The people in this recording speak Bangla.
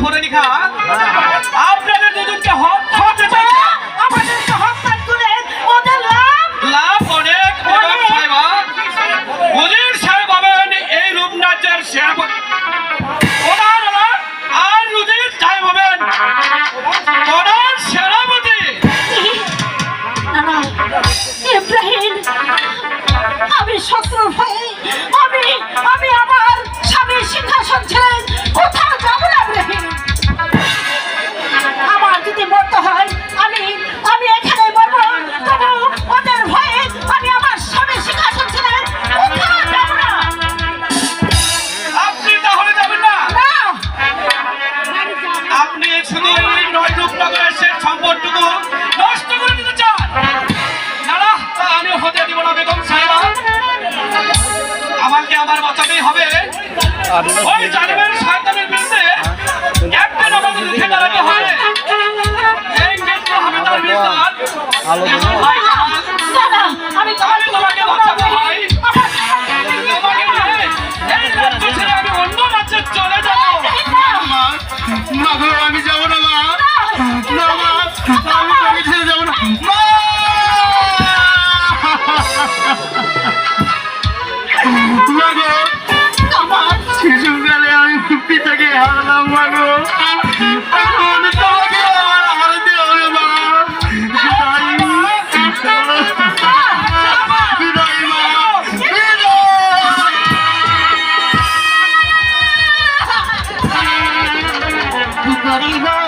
হরেনিখা আপনাদের দুজনকে হত্যা চাইছে। আমাদেরকে হত্যা করে ওদের লাভ লাভ অনেক বেগম সাহেবা। উজির সাহেব হবেন এই রূপরাজ্যের সেনাপতি আর উজির সাহেব হবেন প্রধান সেনাপতি। না না ইব্রাহিম, আমি শত্রুর ভয়ে আমি আমার স্বামীর সিংহাসন ছেড়ে কোথাও যাব না ইব্রাহিম। আমার যদি মরতে হয় আমি এখানে মরবো, তবু ওদের ভয়ে আমি আমার স্বামীর সিংহাসন ছেড়ে কোথাও যাব না। আপনি তাহলে যাবেন না? না, আপনি শুধু ওই নয় রূপনগরের শেষ সম্পদটুকু নষ্ট করে দিতে চান? না না, তা আমি হতে দিব না বেগম সাহেবা। আমাকে আমার বাঁচাতেই হবে। ওই জালিমের শয়তানের বিরুদ্ধে একদিন আমাকে রুখে দাঁড়াতে হবে। এই মৃত্যু হবে তার বিরুদ্ধে। না, না, আমি আমি তোমাকে বাঁচাবো ভাই। তোমাকে নিয়ে এই রাজ্য ছেড়ে আমি অন্য রাজ্যে চলে যাবো। মা গো, আমি যাবো না মা। না মা, আমি ছেড়ে যাবো না মা। মা গো, শিশুকালে আমি পিতাকে হারালাম মা গো। এখন তোমাকে আমার হারাতে হবে মা। বিদায় মা, বিদায় মা, বিদায়।